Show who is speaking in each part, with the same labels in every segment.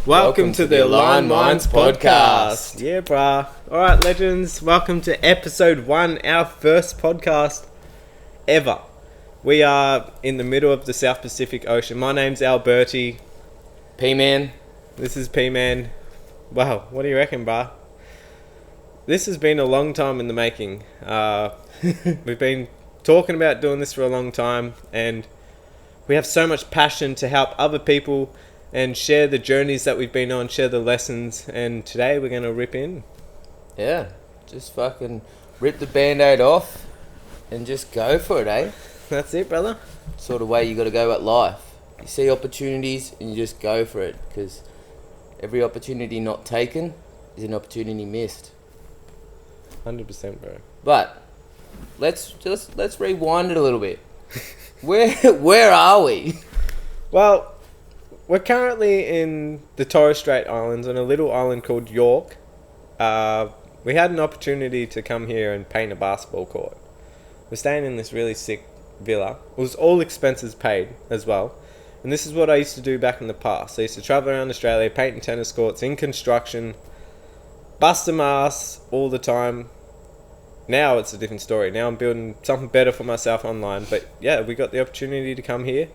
Speaker 1: Welcome to the Aligned Minds podcast. Yeah, brah. Alright, legends. Welcome to episode 1, our first podcast ever. We are in the middle of the South Pacific Ocean. My name's Alberti.
Speaker 2: P-Man.
Speaker 1: This is P-Man. Wow, what do you reckon, brah? This has been a long time in the making. We've been talking about doing this for a long time, and we have so much passion to help other people and share the journeys that we've been on, share the lessons, and today we're going to rip in.
Speaker 2: Yeah, just fucking rip the band-aid off and just go for it, eh?
Speaker 1: That's it, brother.
Speaker 2: Sort of way you got to go at life. You see opportunities and you just go for it, because every opportunity not taken is an opportunity missed.
Speaker 1: 100%, bro.
Speaker 2: But let's rewind it a little bit. Where are we?
Speaker 1: Well, we're currently in the Torres Strait Islands on a little island called Yorke. We had an opportunity to come here and paint a basketball court. We're staying in this really sick villa. It was all expenses paid as well. And this is what I used to do back in the past. I used to travel around Australia, painting tennis courts, in construction, busting my ass all the time. Now it's a different story. Now I'm building something better for myself online. But yeah, we got the opportunity to come here.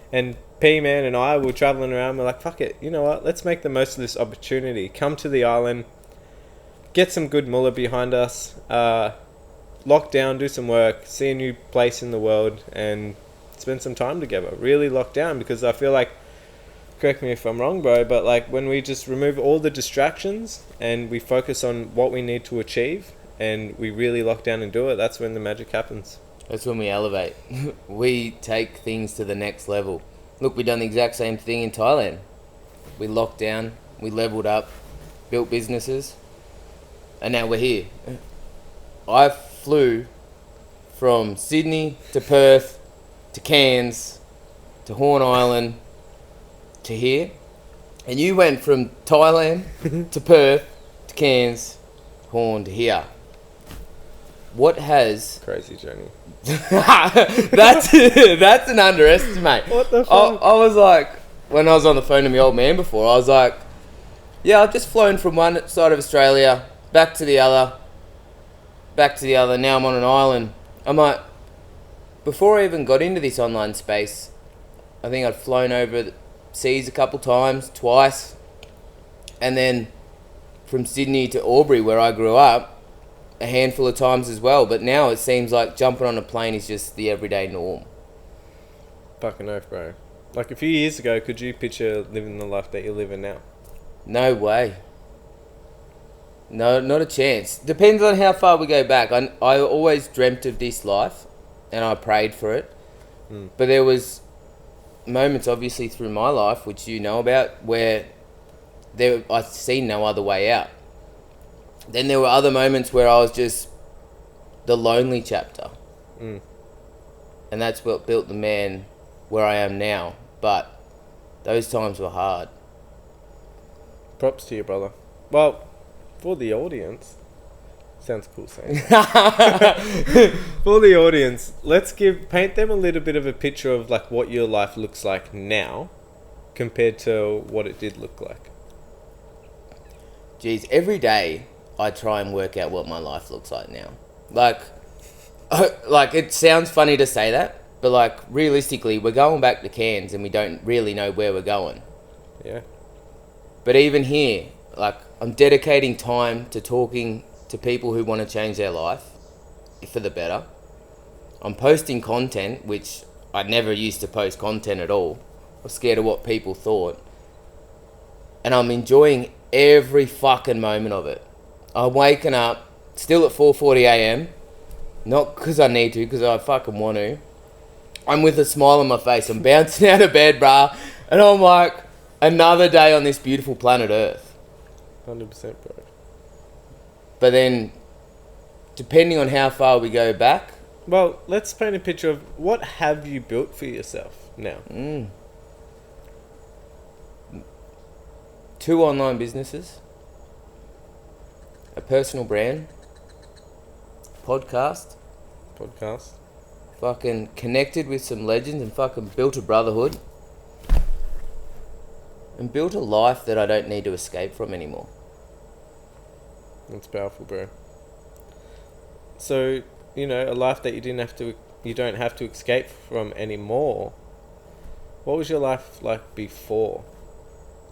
Speaker 1: And P-Man and I were travelling around. We're like, fuck it. You know what? Let's make the most of this opportunity. Come to the island. Get some good mullah behind us. Lock down. Do some work. See a new place in the world. And spend some time together. Really lock down. Because I feel like, correct me if I'm wrong, bro, but like when we just remove all the distractions and we focus on what we need to achieve and we really lock down and do it, that's when the magic happens.
Speaker 2: That's when we elevate. We take things to the next level. Look, we've done the exact same thing in Thailand. We locked down, we leveled up, built businesses, and now we're here. I flew from Sydney to Perth to Cairns to Horn Island to here, and you went from Thailand to Perth to Cairns, Horn to here. What has...
Speaker 1: Crazy journey.
Speaker 2: that's an underestimate.
Speaker 1: What the fuck?
Speaker 2: I was like, when I was on the phone to my old man before, I was like, yeah, I've just flown from one side of Australia back to the other, now I'm on an island. I'm like, before I even got into this online space, I think I'd flown over the seas a couple times, twice, and then from Sydney to Albury, where I grew up, a handful of times as well. But now it seems like jumping on a plane is just the everyday norm.
Speaker 1: Fucking oath, bro. Like a few years ago, could you picture living the life that you're living now?
Speaker 2: No way. No, not a chance. Depends on how far we go back. I always dreamt of this life and I prayed for it. But there was moments obviously through my life, which you know about, where I seen no other way out. Then there were other moments where I was just the lonely chapter. And that's what built the man where I am now. But those times were hard.
Speaker 1: Props to you, brother. Well, for the audience... Sounds cool saying. For the audience, let's paint them a little bit of a picture of like what your life looks like now compared to what it did look like.
Speaker 2: Geez, every day I try and work out what my life looks like now. Like it sounds funny to say that, but like realistically, we're going back to Cairns and we don't really know where we're going.
Speaker 1: Yeah.
Speaker 2: But even here, like I'm dedicating time to talking to people who want to change their life for the better. I'm posting content, which I never used to post content at all. I was scared of what people thought. And I'm enjoying every fucking moment of it. I'm waking up still at 4:40 a.m. Not because I need to, because I fucking want to. I'm with a smile on my face. I'm bouncing out of bed, bruh. And I'm like, another day on this beautiful planet Earth.
Speaker 1: 100%, bro.
Speaker 2: But then, depending on how far we go back...
Speaker 1: Well, let's paint a picture of what have you built for yourself now?
Speaker 2: 2 online businesses. A personal brand. Podcast. Fucking connected with some legends and fucking built a brotherhood. and built a life that I don't need to escape from anymore.
Speaker 1: That's powerful, bro. So, a life that you don't have to escape from anymore. What was your life like before?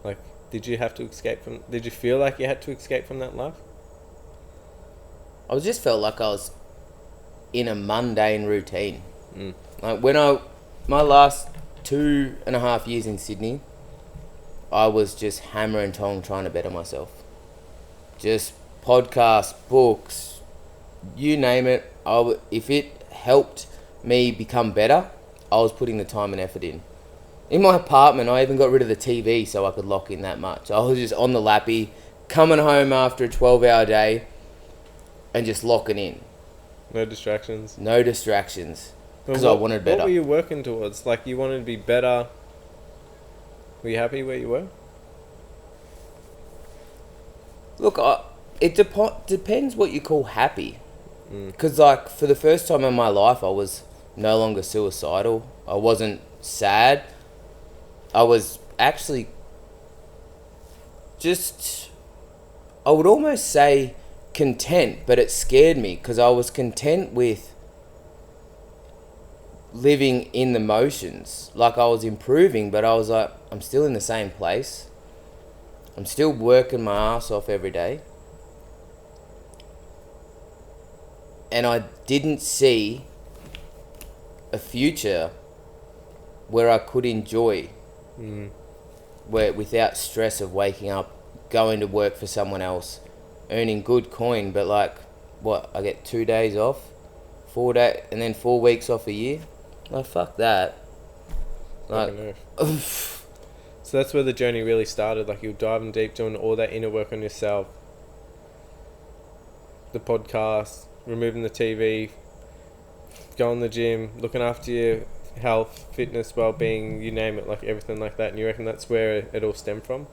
Speaker 1: Like, did you feel like you had to escape from that life?
Speaker 2: I just felt like I was in a mundane routine. Like my last 2.5 years in Sydney, I was just hammer and tong trying to better myself. Just podcasts, books, you name it. If it helped me become better, I was putting the time and effort in. In my apartment, I even got rid of the TV so I could lock in that much. I was just on the lappy, coming home after a 12-hour day and just locking in.
Speaker 1: No distractions?
Speaker 2: No distractions. Because I wanted better.
Speaker 1: What were you working towards? Like, you wanted to be better. Were you happy where you were?
Speaker 2: Look, it depends what you call happy. Because, like, for the first time in my life, I was no longer suicidal. I wasn't sad. I was actually just, I would almost say content, but it scared me because I was content with living in the motions. Like, I was improving, but I was like, I'm still in the same place. I'm still working my ass off every day. And I didn't see a future where I could enjoy, where without stress of waking up, going to work for someone else, earning good coin, but like, what, I get 2 days off, 4 days, and then 4 weeks off a year? Like, fuck that. Like,
Speaker 1: so that's where the journey really started. Like, you were diving deep, doing all that inner work on yourself. The podcast, removing the TV, going to the gym, looking after your health, fitness, well-being, you name it, like everything like that. And you reckon that's where it all stemmed from?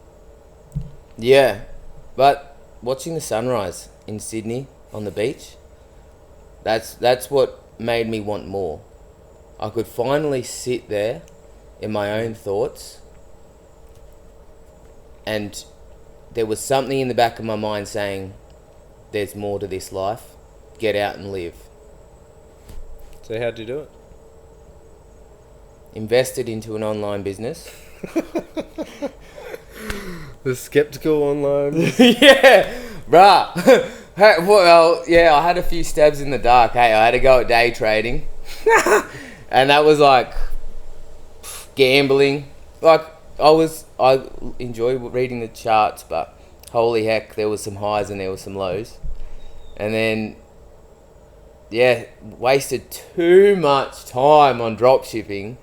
Speaker 2: Yeah, but watching the sunrise in Sydney on the beach, that's what made me want more. I could finally sit there in my own thoughts, and there was something in the back of my mind saying, there's more to this life. Get out and live.
Speaker 1: So how'd you do it?
Speaker 2: Invested into an online business.
Speaker 1: The skeptical online.
Speaker 2: Yeah, bruh. Hey, well, yeah, I had a few stabs in the dark. Hey, I had to go at day trading. And that was like gambling. Like, I enjoy reading the charts, but holy heck, there was some highs and there was some lows. And then, yeah, wasted too much time on drop shipping.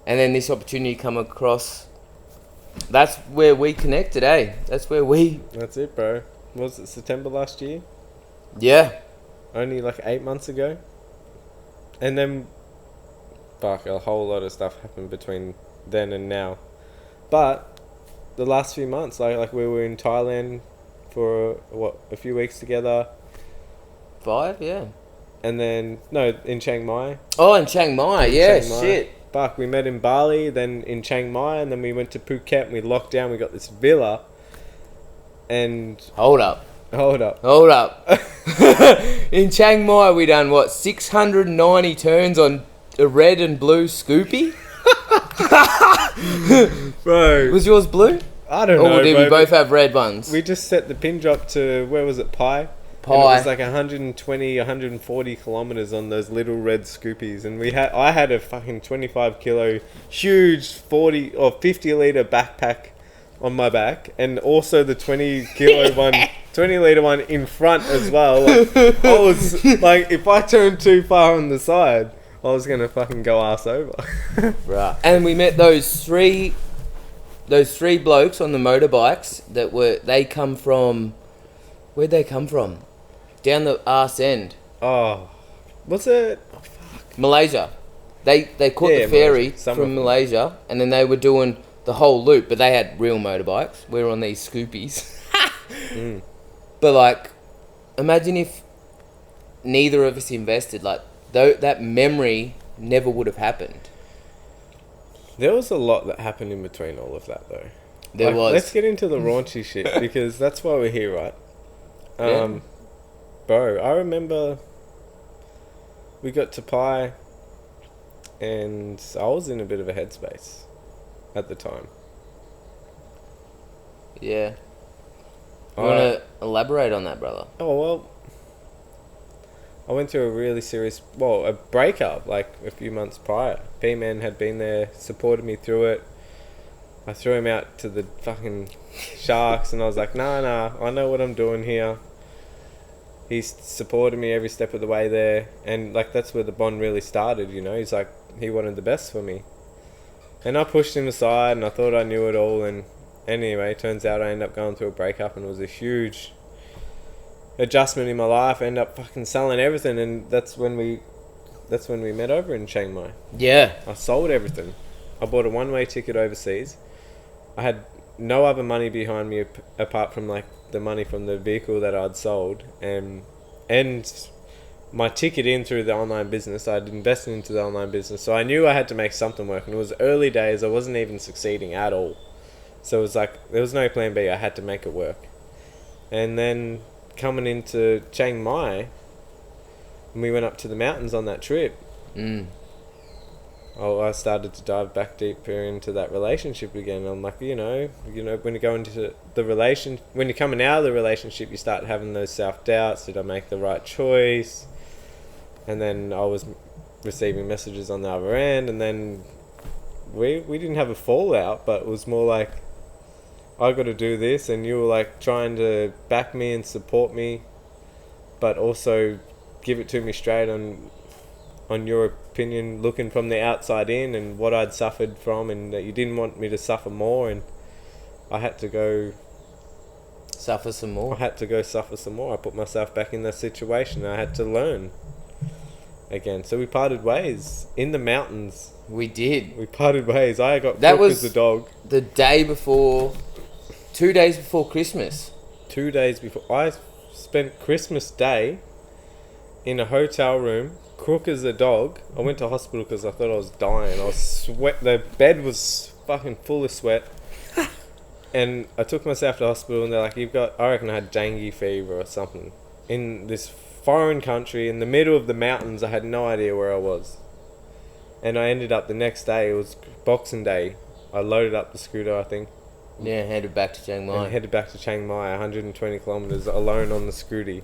Speaker 2: And then this opportunity come across. That's where we connected, eh? That's
Speaker 1: it, bro. Was it September last year?
Speaker 2: Yeah.
Speaker 1: Only like 8 months ago. And then, fuck, a whole lot of stuff happened between then and now. But the last few months, like we were in Thailand for a few weeks together.
Speaker 2: 5, yeah.
Speaker 1: And then in Chiang Mai.
Speaker 2: Oh, in Chiang Mai, yeah, Chiang Mai. Shit.
Speaker 1: Fuck, we met in Bali, then in Chiang Mai, and then we went to Phuket and we locked down. We got this villa. And
Speaker 2: hold up. In Chiang Mai, we done what, 690 turns on a red and blue Scoopy?
Speaker 1: Bro,
Speaker 2: was yours blue?
Speaker 1: I don't know.
Speaker 2: Or did we both have red ones?
Speaker 1: We just set the pin drop to, where was it, Pi? And it was like 120, 140 kilometers on those little red Scoopies, and I had a fucking 25 kilo huge 40 or 50 liter backpack on my back, and also the 20 liter one in front as well. Like, I was like, if I turned too far on the side, I was gonna fucking go ass over.
Speaker 2: Right. And we met those three blokes on the motorbikes where'd they come from? Down the arse end.
Speaker 1: Oh, what's it? Oh, fuck.
Speaker 2: Malaysia. They caught the ferry from Malaysia, and then they were doing the whole loop, but they had real motorbikes. We were on these Scoopies. But like, imagine if neither of us invested. Like, that memory never would have happened.
Speaker 1: There was a lot that happened in between all of that, though.
Speaker 2: There was.
Speaker 1: Let's get into the raunchy shit, because that's why we're here, right?
Speaker 2: Yeah.
Speaker 1: Bro, I remember we got to Pi, and I was in a bit of a headspace at the time.
Speaker 2: Yeah. You want to elaborate on that, brother?
Speaker 1: Oh, well, I went through a really serious, a breakup, like, a few months prior. P-Man had been there, supported me through it. I threw him out to the fucking sharks, and I was like, nah, I know what I'm doing here. He supported me every step of the way there, and, like, that's where the bond really started, you know? He's like, he wanted the best for me. And I pushed him aside, and I thought I knew it all, and anyway, turns out I ended up going through a breakup, and it was a huge adjustment in my life. I ended up fucking selling everything, and that's when we met over in Chiang Mai.
Speaker 2: Yeah.
Speaker 1: I sold everything. I bought a one-way ticket overseas. I had no other money behind me apart from, like, the money from the vehicle that I'd sold, and my ticket in through the online business. I'd invested into the online business, so I knew I had to make something work, and it was early days. I wasn't even succeeding at all, so it was like there was no plan B. I had to make it work. And then coming into Chiang Mai, and we went up to the mountains on that trip, I started to dive back deeper into that relationship again. I'm like, you know, when you go into when you're coming out of the relationship, you start having those self-doubts. Did I make the right choice? And then I was receiving messages on the other end, and then we didn't have a fallout, but it was more like, I got to do this, and you were like trying to back me and support me, but also give it to me straight on your opinion, looking from the outside in, and what I'd suffered from, and that you didn't want me to suffer more, and I had to go
Speaker 2: suffer some more.
Speaker 1: I put myself back in that situation. I had to learn again. So we parted ways in the mountains.
Speaker 2: We did.
Speaker 1: We parted ways. I got
Speaker 2: that
Speaker 1: crook
Speaker 2: was
Speaker 1: as a dog.
Speaker 2: The day before, 2 days before Christmas.
Speaker 1: 2 days before. I spent Christmas Day in a hotel room, crook as a dog. I went to hospital because I thought I was dying. I was sweat. The bed was fucking full of sweat. And I took myself to hospital, and they're like, I reckon I had dengue fever or something. In this foreign country, in the middle of the mountains, I had no idea where I was. And I ended up the next day, it was Boxing Day. I loaded up the scooter, I think.
Speaker 2: Yeah, headed back to Chiang Mai.
Speaker 1: And headed back to Chiang Mai, 120 kilometres alone on the Scoopy.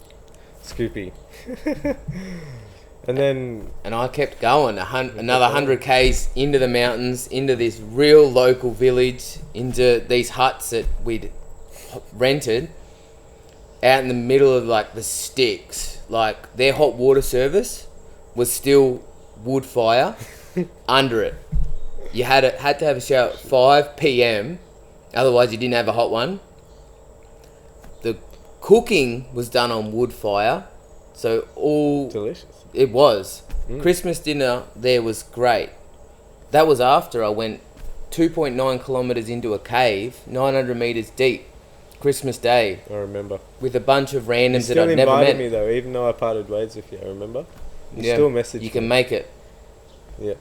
Speaker 1: And then...
Speaker 2: And I kept going, another 100 Ks into the mountains, into this real local village, into these huts that we'd rented, out in the middle of, like, the sticks. Like, their hot water service was still wood fire under it. You had to have a shower at 5 p.m, otherwise you didn't have a hot one. The cooking was done on wood fire, so all...
Speaker 1: Delicious.
Speaker 2: It was. Christmas dinner there was great. That was after I went 2.9 kilometres into a cave, 900 metres deep, Christmas Day.
Speaker 1: I remember.
Speaker 2: With a bunch of randoms that I'd never met.
Speaker 1: You still invited me though, even though I parted ways with you, I remember. You still messaged me.
Speaker 2: You can make it.
Speaker 1: Yeah.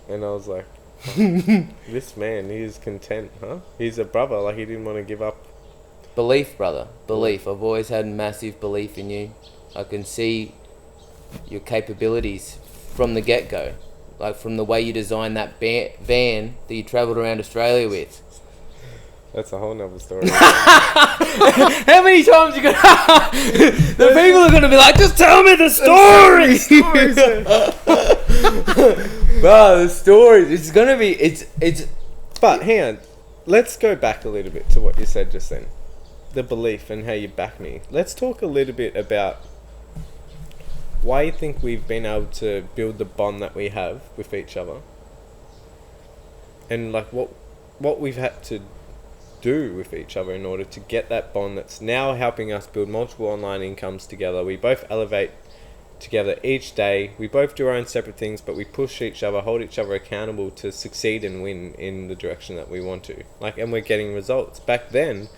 Speaker 1: And I was like, this man, he is content, huh? He's a brother, like he didn't want to give up.
Speaker 2: Belief, brother. Belief. I've always had massive belief in you. I can see your capabilities from the get-go. Like from the way you designed that van that you travelled around Australia with.
Speaker 1: That's a whole nother story.
Speaker 2: How many times you gonna... The people are gonna be like, just tell me the story! Bro, the stories. It's gonna be... It's.
Speaker 1: But hang on. Let's go back a little bit to what you said just then. The belief and how you back me. Let's talk a little bit about why you think we've been able to build the bond that we have with each other, and like what we've had to do with each other in order to get that bond that's now helping us build multiple online incomes together. We both elevate together each day. We both do our own separate things, but we push each other, hold each other accountable to succeed and win in the direction that we want to. Like, and we're getting results. Back then,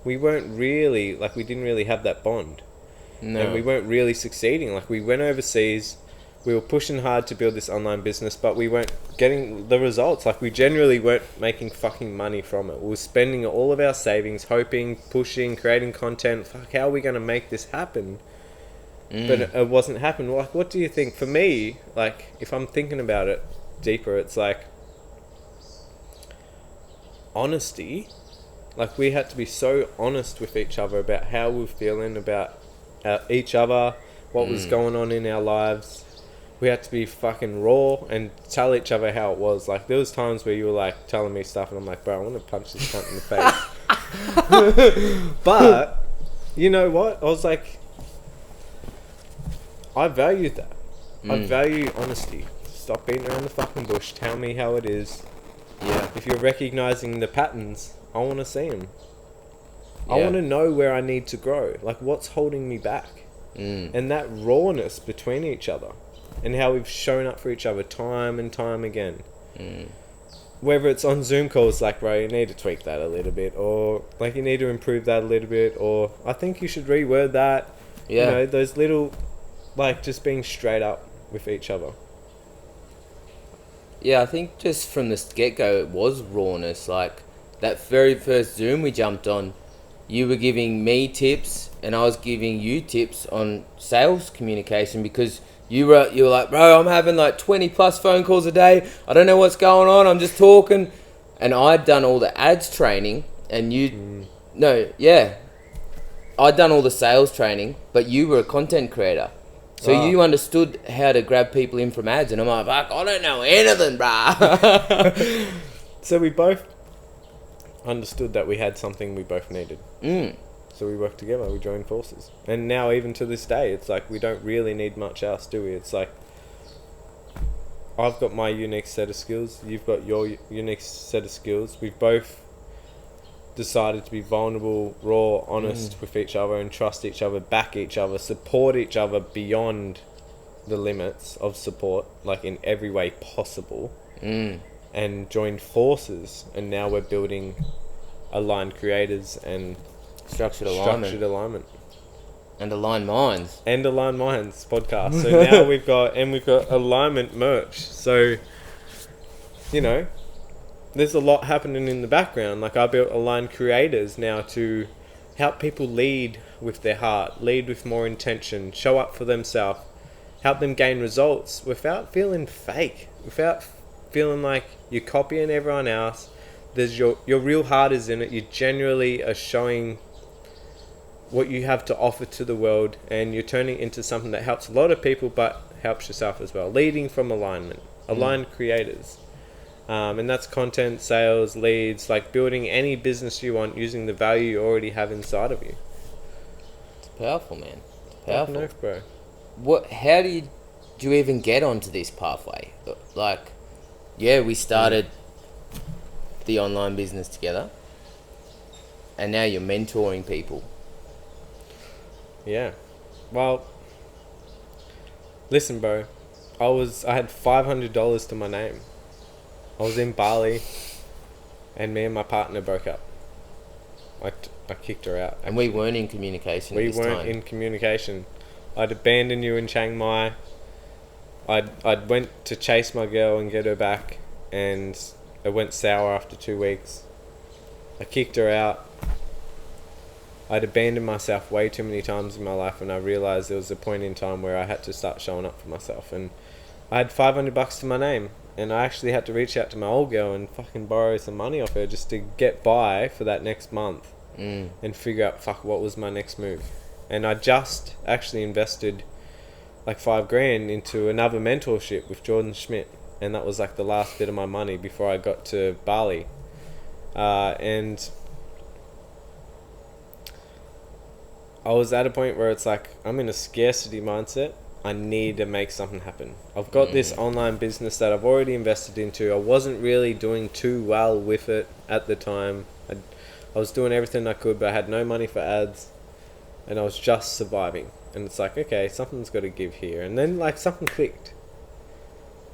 Speaker 1: we weren't really, like, we didn't really have that bond.
Speaker 2: No.
Speaker 1: And we weren't really succeeding. Like, we went overseas, we were pushing hard to build this online business, but we weren't getting the results. Like, we generally weren't making fucking money from it. We were spending all of our savings, hoping, pushing, creating content. Fuck, how are we going to make this happen? But it wasn't happening. Like, what do you think? For me, like, if I'm thinking about it deeper, it's like honesty. Like, we had to be so honest with each other about how we're feeling about each other, what was going on in our lives. We had to be fucking raw and tell each other how it was. Like, there was times where you were like telling me stuff and I'm like, bro, I want to punch this cunt in the face. But you know what? I was like, I valued that. I value honesty. Stop beating around the fucking bush. Tell me how it is.
Speaker 2: Yeah.
Speaker 1: If you're recognizing the patterns, I want to see them. I
Speaker 2: Yeah.
Speaker 1: want to know where I need to grow. Like, what's holding me back? And that rawness between each other, and how we've shown up for each other time and time again. Whether it's on Zoom calls, like, bro, you need to tweak that a little bit, or like, you need to improve that a little bit, or I think you should reword that.
Speaker 2: Yeah.
Speaker 1: You know, those little, like, just being straight up with each other.
Speaker 2: Yeah, I think just from the get-go, it was rawness. Like, that very first Zoom we jumped on, you were giving me tips, and I was giving you tips on sales communication, because you were like, bro, I'm having like 20 plus phone calls a day. I don't know what's going on. I'm just talking. And I'd done all the ads training, and I'd done all the sales training, but you were a content creator. So you understood how to grab people in from ads, and I'm like, fuck, I don't know anything, bruh.
Speaker 1: So we both understood that we had something we both needed. So we worked together, we joined forces. And now, even to this day, it's like we don't really need much else, do we? It's like, I've got my unique set of skills, you've got your unique set of skills. We've both decided to be vulnerable, raw, honest with each other, and trust each other, back each other, support each other beyond the limits of support, like in every way possible. And joined forces, and now we're building aligned creators and
Speaker 2: Structured alignment. And aligned minds.
Speaker 1: And Aligned Minds podcast. So now we've got alignment merch. So, you know, there's a lot happening in the background. Like, I built Aligned Creators now to help people lead with their heart, lead with more intention, show up for themselves, help them gain results without feeling fake, without feeling like you're copying everyone else. There's your real heart is in it. You genuinely are showing what you have to offer to the world, and you're turning into something that helps a lot of people, but helps yourself as well. Leading from alignment, aligned creators. And that's content, sales, leads, like building any business you want using the value you already have inside of you.
Speaker 2: It's powerful, man. It's powerful.
Speaker 1: Oath, bro.
Speaker 2: How do you even get onto this pathway? Like, yeah, we started the online business together, and now you're mentoring people.
Speaker 1: Yeah. Well, listen, bro. I had $500 to my name. I was in Bali, and me and my partner broke up. I kicked her out.
Speaker 2: And we weren't in communication at this time. We weren't
Speaker 1: in communication. I'd abandoned you in Chiang Mai. I'd went to chase my girl and get her back, and it went sour after 2 weeks. I kicked her out. I'd abandoned myself way too many times in my life, and I realised there was a point in time where I had to start showing up for myself. And I had $500 to my name, and I actually had to reach out to my old girl and fucking borrow some money off her just to get by for that next month and figure out, what was my next move. And I just actually invested like $5,000 into another mentorship with Jordan Schmidt, and that was like the last bit of my money before I got to Bali. And I was at a point where it's like, I'm in a scarcity mindset. I need to make something happen. I've got this online business that I've already invested into. I wasn't really doing too well with it at the time. I was doing everything I could, but I had no money for ads, and I was just surviving. And it's like, okay, something's got to give here. And then like something clicked.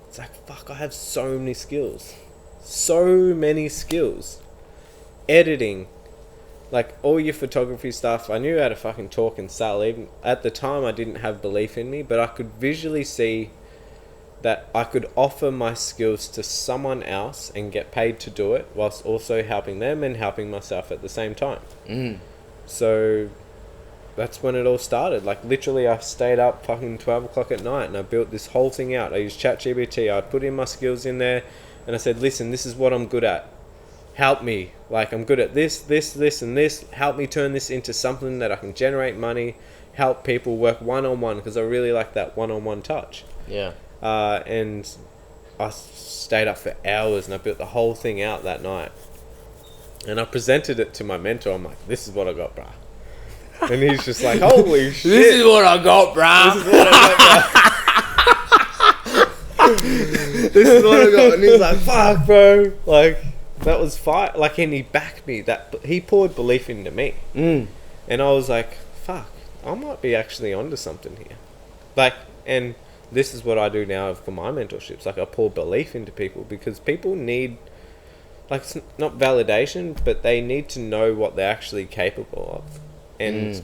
Speaker 1: It's like, fuck, I have so many skills. So many skills. Editing. Like, all your photography stuff, I knew how to fucking talk and sell. Even at the time, I didn't have belief in me, but I could visually see that I could offer my skills to someone else and get paid to do it, whilst also helping them and helping myself at the same time. So that's when it all started. Like, literally, I stayed up fucking 12 o'clock at night and I built this whole thing out. I used ChatGPT. I put in my skills in there and I said, listen, this is what I'm good at. Help me. Like, I'm good at this, and this. Help me turn this into something that I can generate money, help people, work one-on-one, because I really like that one-on-one touch.
Speaker 2: Yeah.
Speaker 1: And I stayed up for hours and I built the whole thing out that night. And I presented it to my mentor. I'm like, this is what I got, bruh. And he's just like, holy shit.
Speaker 2: This is what I got, bruh.
Speaker 1: This is what I got, bruh. This is what I got. And he's like, fuck, bro. Like, that was fire. Like, and he backed me. He poured belief into me. And I was like, fuck, I might be actually onto something here. Like, and this is what I do now for my mentorships. Like, I pour belief into people because people need, like, it's not validation, but they need to know what they're actually capable of. And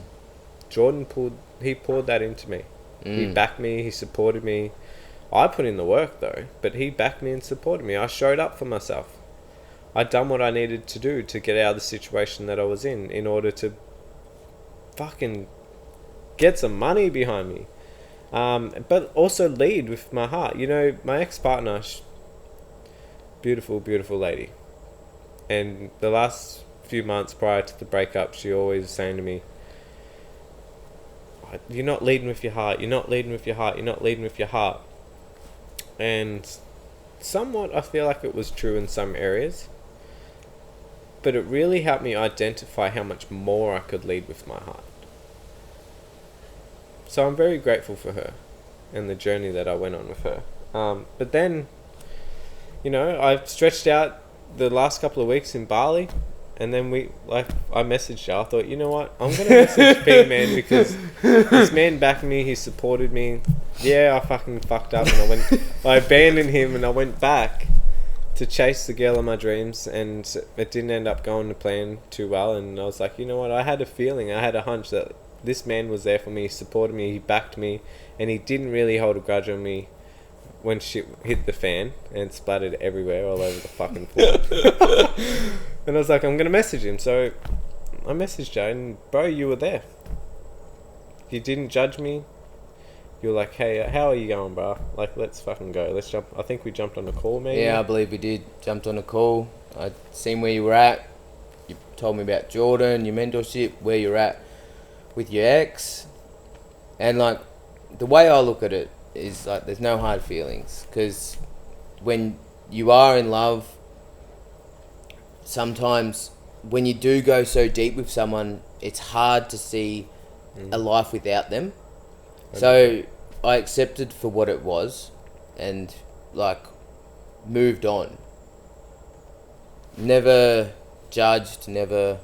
Speaker 1: Jordan poured that into me. He backed me, he supported me. I put in the work though, but he backed me and supported me. I showed up for myself. I'd done what I needed to do to get out of the situation that I was in order to fucking get some money behind me. But also lead with my heart. You know, my ex-partner, beautiful, beautiful lady. And the last few months prior to the breakup, she always was saying to me, you're not leading with your heart, you're not leading with your heart, you're not leading with your heart. And somewhat I feel like it was true in some areas, but it really helped me identify how much more I could lead with my heart. So I'm very grateful for her and the journey that I went on with her. But then, you know, I've stretched out the last couple of weeks in Bali. And then I messaged her. I thought, you know what? I'm going to message P-Man because this man backed me. He supported me. Yeah, I fucking fucked up. And I abandoned him and I went back to chase the girl of my dreams. And it didn't end up going to plan too well. And I was like, you know what? I had a feeling. I had a hunch that this man was there for me. He supported me. He backed me. And he didn't really hold a grudge on me when shit hit the fan and splattered everywhere all over the fucking floor. And I was like, I'm going to message him. So I messaged her and, bro, you were there. You didn't judge me. You were like, hey, how are you going, bro? Like, let's fucking go. Let's jump. I think we jumped on a call, maybe.
Speaker 2: Yeah, I believe we did. Jumped on a call. I'd seen where you were at. You told me about Jordan, your mentorship, where you're at with your ex. And, like, the way I look at it is, like, there's no hard feelings. Because when you are in love, sometimes when you do go so deep with someone, it's hard to see a life without them. So I accepted for what it was and, like, moved on. Never judged, never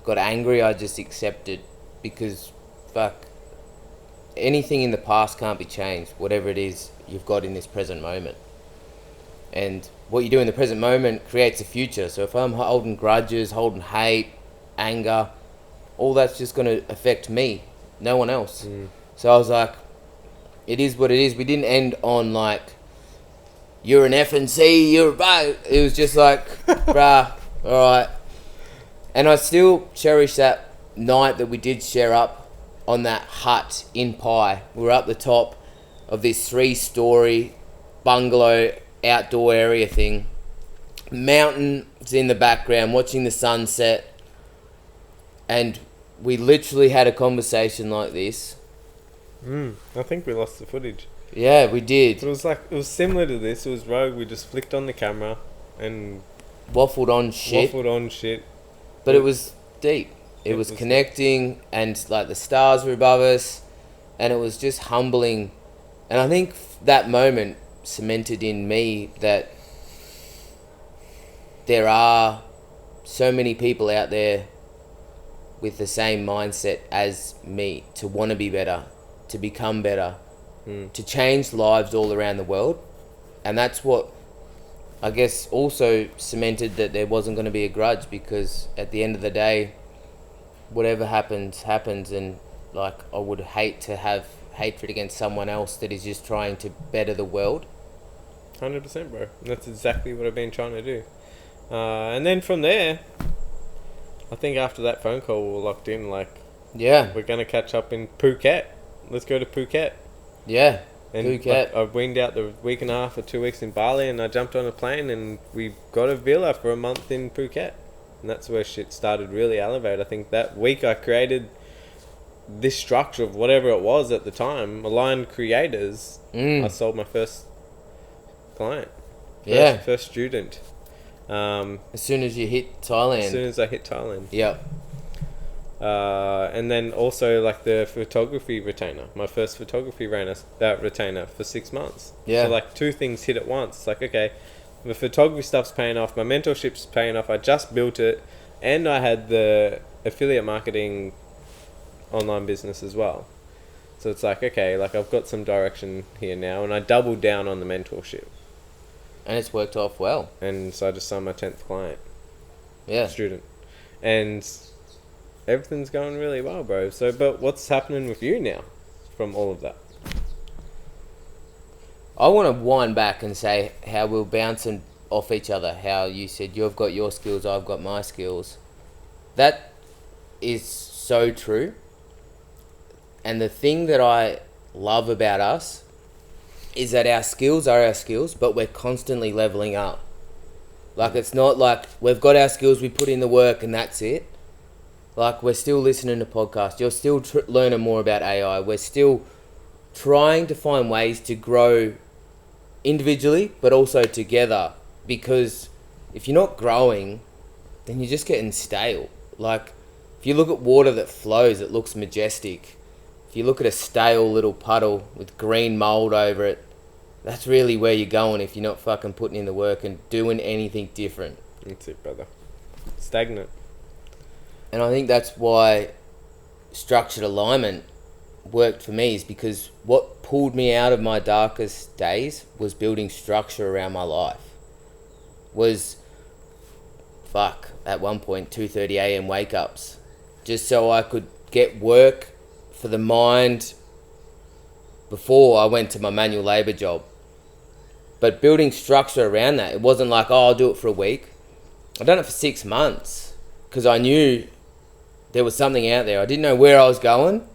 Speaker 2: got angry. I just accepted because, fuck, anything in the past can't be changed. Whatever it is you've got in this present moment. And what you do in the present moment creates a future. So if I'm holding grudges, holding hate, anger, all that's just going to affect me, no one else. So I was like, it is what it is. We didn't end on like, you're an F&C, you're a bro. It was just like, bruh, alright. And I still cherish that night that we did share up on that hut in Pai. We were up the top of this 3-story bungalow outdoor area thing. Mountains in the background, watching the sunset. And we literally had a conversation like this.
Speaker 1: I think we lost the footage.
Speaker 2: Yeah, we did.
Speaker 1: It was similar to this. It was rogue. We just flicked on the camera and
Speaker 2: waffled on shit. But it was deep. It was connecting, and like the stars were above us, and it was just humbling. And I think that moment cemented in me that there are so many people out there with the same mindset as me, to want to be better, to become better, to change lives all around the world. And that's what I guess also cemented that there wasn't going to be a grudge, because at the end of the day, whatever happens, and like I would hate to have hatred against someone else that is just trying to better the world.
Speaker 1: 100%, bro. That's exactly what I've been trying to do. And then from there, I think after that phone call, we were locked in. Like,
Speaker 2: Yeah.
Speaker 1: we're going to catch up in Phuket. Let's go to Phuket.
Speaker 2: Yeah.
Speaker 1: And
Speaker 2: Phuket.
Speaker 1: I weaned out the week and a half or 2 weeks in Bali, and I jumped on a plane, and we got a villa for a month in Phuket. And that's where shit started really elevate. I think that week I created this structure of whatever it was at the time, aligned creators. I sold my first client. First student.
Speaker 2: As soon as you hit Thailand.
Speaker 1: As soon as I hit Thailand.
Speaker 2: Yep.
Speaker 1: And then also like the photography retainer. My first photography retainer for 6 months.
Speaker 2: Yeah.
Speaker 1: So like two things hit at once. It's like, okay, the photography stuff's paying off, my mentorship's paying off, I just built it, and I had the affiliate marketing online business as well. So it's like, okay, like I've got some direction here now, and I doubled down on the mentorship.
Speaker 2: And it's worked off well.
Speaker 1: And so I just signed my 10th client.
Speaker 2: Yeah.
Speaker 1: Student. And everything's going really well, bro. So, but what's happening with you now from all of that?
Speaker 2: I want to wind back and say how we're bouncing off each other. How you said you've got your skills, I've got my skills. That is so true. And the thing that I love about us is that our skills are our skills, but we're constantly leveling up. Like, it's not like we've got our skills, we put in the work and that's it. Like, we're still listening to podcasts. You're still learning more about AI. We're still trying to find ways to grow individually, but also together. Because if you're not growing, then you're just getting stale. Like, if you look at water that flows, it looks majestic. If you look at a stale little puddle with green mold over it, that's really where you're going if you're not fucking putting in the work and doing anything different.
Speaker 1: That's it, brother. Stagnant.
Speaker 2: And I think that's why structured alignment worked for me, is because what pulled me out of my darkest days was building structure around my life. Was, at one point, 2:30 a.m. wake-ups. Just so I could get work for the mind before I went to my manual labour job. But building structure around that, it wasn't like, I'll do it for a week. I've done it for 6 months because I knew there was something out there. I didn't know where I was going,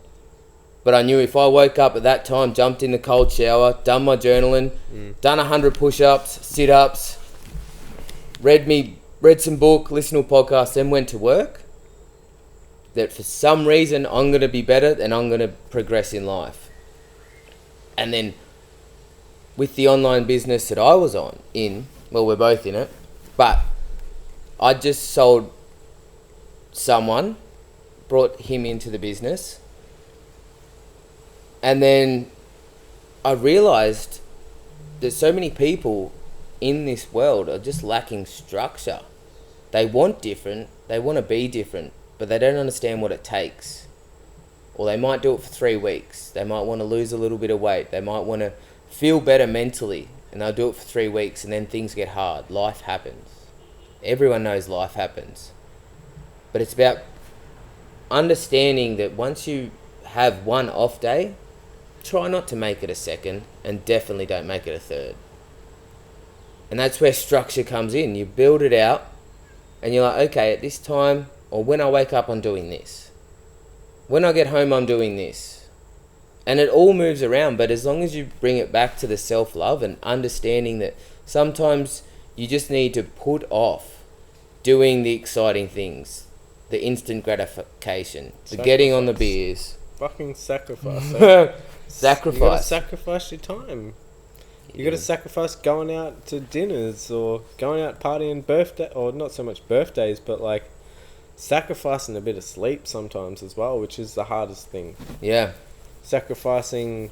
Speaker 2: but I knew if I woke up at that time, jumped in the cold shower, done my journaling, done 100 push-ups, sit-ups, read some book, listened to a podcast, then went to work, that for some reason I'm going to be better and I'm going to progress in life. And then with the online business that I was we're both in it, but I just sold someone, brought him into the business, and then I realised that so many people in this world are just lacking structure. They want different, they want to be different, but they don't understand what it takes. Or they might do it for 3 weeks. They might want to lose a little bit of weight. They might want to feel better mentally, and they'll do it for 3 weeks, and then things get hard. Life happens. Everyone knows life happens. But it's about understanding that once you have one off day, try not to make it a second, and definitely don't make it a third. And that's where structure comes in. You build it out, and you're like, okay, at this time, or when I wake up, I'm doing this. When I get home, I'm doing this. And it all moves around, but as long as you bring it back to the self-love and understanding that sometimes you just need to put off doing the exciting things, the instant gratification, the getting on the beers.
Speaker 1: Fucking sacrifice.
Speaker 2: Sacrifice.
Speaker 1: You gotta sacrifice your time. You gotta sacrifice going out to dinners or going out partying birthday, or not so much birthdays, but like sacrificing a bit of sleep sometimes as well, which is the hardest thing.
Speaker 2: Yeah.
Speaker 1: Sacrificing,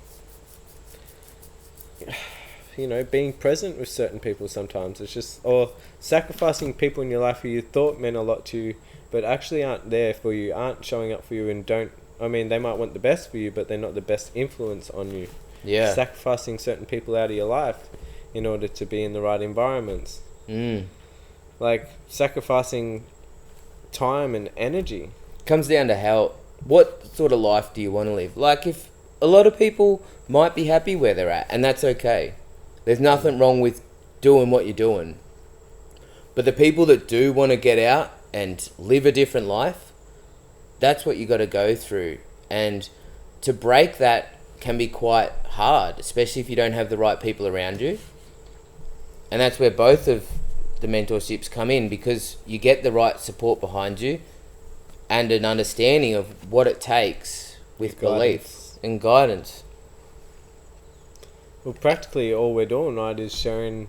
Speaker 1: being present with certain people sometimes. It's just, or sacrificing people in your life who you thought meant a lot to you, but actually aren't there for you, aren't showing up for you, and they might want the best for you, but they're not the best influence on you.
Speaker 2: Yeah.
Speaker 1: Sacrificing certain people out of your life in order to be in the right environments. Like sacrificing time and energy.
Speaker 2: Comes down to what sort of life do you want to live? Like, if a lot of people might be happy where they're at, and that's okay. There's nothing wrong with doing what you're doing. But the people that do want to get out and live a different life, that's what you got to go through. And to break that can be quite hard, especially if you don't have the right people around you. And that's where both of the mentorships come in, because you get the right support behind you and an understanding of what it takes with belief and guidance.
Speaker 1: Well, practically all we're doing, right, is sharing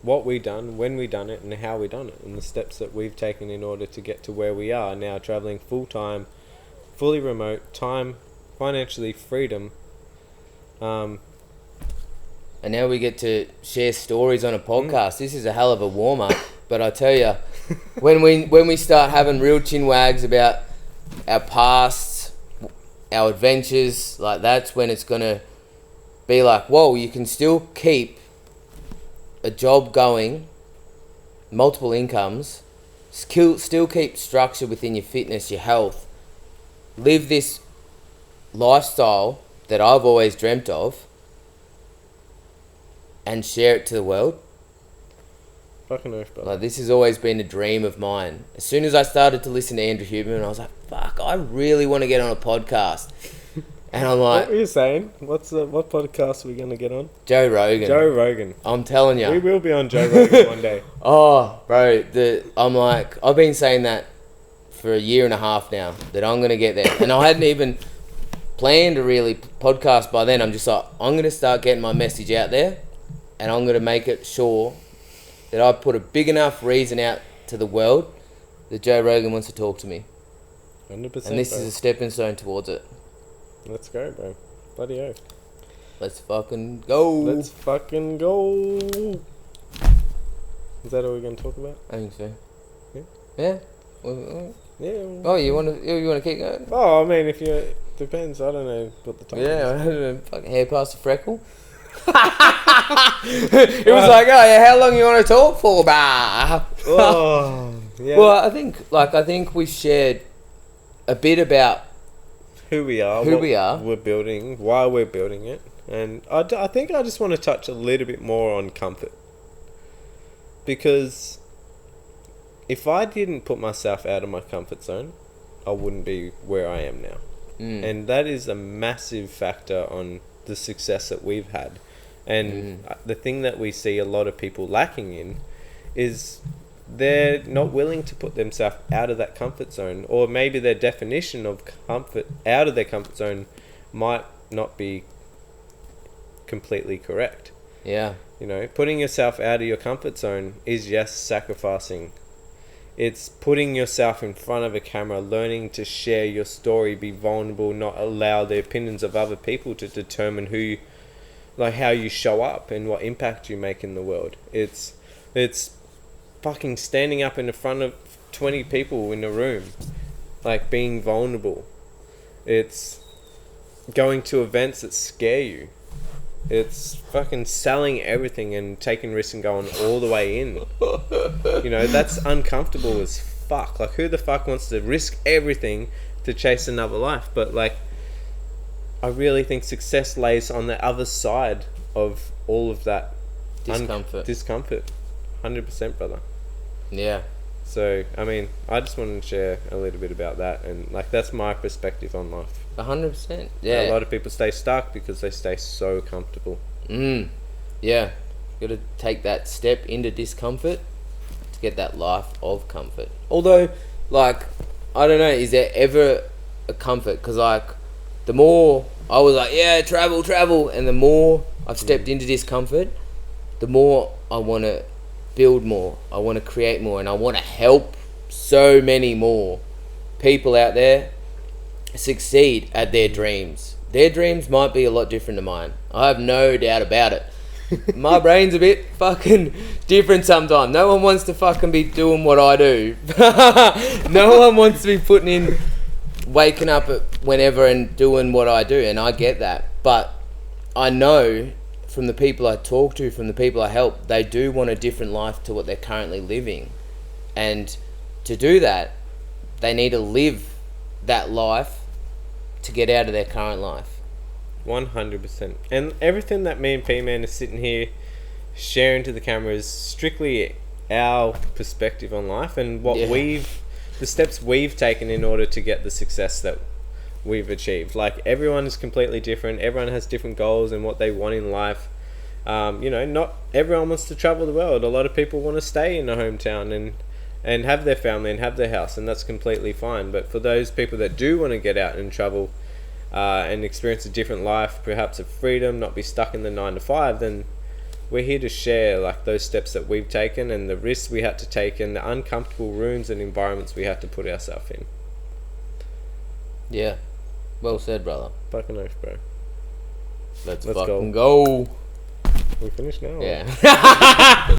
Speaker 1: what we done, when we done it, and how we done it, and the steps that we've taken in order to get to where we are now, traveling full time, fully remote, time, financially, freedom.
Speaker 2: And now we get to share stories on a podcast. This is a hell of a warm up, but I tell you, when we start having real chin wags about our past, our adventures, like that's when it's gonna be like, whoa, you can still keep a job going, multiple incomes, still keep structure within your fitness, your health, live this lifestyle that I've always dreamt of, and share it to the world.
Speaker 1: Fucking earth, brother.
Speaker 2: Like, this has always been a dream of mine. As soon as I started to listen to Andrew Huberman, I was like, fuck, I really want to get on a podcast. And I'm like...
Speaker 1: What were you saying? What podcast are we going to get on?
Speaker 2: Joe Rogan.
Speaker 1: Joe Rogan.
Speaker 2: I'm telling you.
Speaker 1: We will be on Joe Rogan one day.
Speaker 2: Oh, bro. I'm like... I've been saying that for a year and a half now, that I'm going to get there. And I hadn't even planned to really podcast by then. I'm just like, I'm going to start getting my message out there, and I'm going to make it sure that I put a big enough reason out to the world that Joe Rogan wants to talk to me.
Speaker 1: 100%.
Speaker 2: And this is a stepping stone towards it.
Speaker 1: Let's go, bro. Bloody oath.
Speaker 2: Let's fucking go.
Speaker 1: Let's fucking go. Is that all we're going to talk about?
Speaker 2: I think so.
Speaker 1: Yeah?
Speaker 2: Yeah?
Speaker 1: Yeah.
Speaker 2: Oh, you want to keep going?
Speaker 1: Oh, I mean, if you... Depends. I don't know what the topic is.
Speaker 2: Yeah, fucking hair past the freckle. It was like, oh yeah, how long you want to talk for, bah?
Speaker 1: Oh, yeah.
Speaker 2: Well, I think we've shared a bit about
Speaker 1: who we are, we're building, why we're building it, and I think I just want to touch a little bit more on comfort, because if I didn't put myself out of my comfort zone, I wouldn't be where I am now. And that is a massive factor on the success that we've had. And the thing that we see a lot of people lacking in is they're not willing to put themselves out of that comfort zone, or maybe their definition of comfort out of their comfort zone might not be completely correct.
Speaker 2: Yeah.
Speaker 1: You know, putting yourself out of your comfort zone is, yes, sacrificing. It's putting yourself in front of a camera, learning to share your story, be vulnerable, not allow the opinions of other people to determine how you show up and what impact you make in the world. It's fucking standing up in the front of 20 people in a room, like being vulnerable. It's going to events that scare you. It's fucking selling everything and taking risks and going all the way in. You know, that's uncomfortable as fuck. Like, who the fuck wants to risk everything to chase another life? But, like, I really think success lays on the other side of all of that discomfort. 100%, brother.
Speaker 2: Yeah.
Speaker 1: So, I mean, I just wanted to share a little bit about that, and like, that's my perspective on life.
Speaker 2: 100%. Yeah.
Speaker 1: A lot of people stay stuck because they stay so comfortable.
Speaker 2: Yeah. Got to take that step into discomfort to get that life of comfort. Although, like, I don't know, is there ever a comfort? Because, like, the more I was like, yeah, travel, and the more I've stepped into discomfort, the more I want to build more, I want to create more, and I want to help so many more people out there succeed at their dreams. Their dreams might be a lot different to mine. I have no doubt about it. My brain's a bit fucking different sometimes. No one wants to fucking be doing what I do. No one wants to be putting in, waking up at whenever and doing what I do, and I get that. But I know from the people I talk to, from the people I help, they do want a different life to what they're currently living. And to do that, they need to live that life to get out of their current life.
Speaker 1: 100%. And everything that me and P-Man is sitting here share into the camera is strictly our perspective on life and what the steps we've taken in order to get the success that we've achieved. Like, everyone is completely different. Everyone has different goals and what they want in life. Not everyone wants to travel the world. A lot of people want to stay in their hometown and have their family and have their house, and that's completely fine. But for those people that do want to get out and travel and experience a different life, perhaps of freedom, not be stuck in the 9 to 5, then we're here to share like those steps that we've taken and the risks we had to take and the uncomfortable rooms and environments we had to put ourselves in.
Speaker 2: Yeah. Well said, brother.
Speaker 1: Fucking oath, bro.
Speaker 2: Let's
Speaker 1: Let's
Speaker 2: fucking go.
Speaker 1: We finished now?
Speaker 2: Yeah.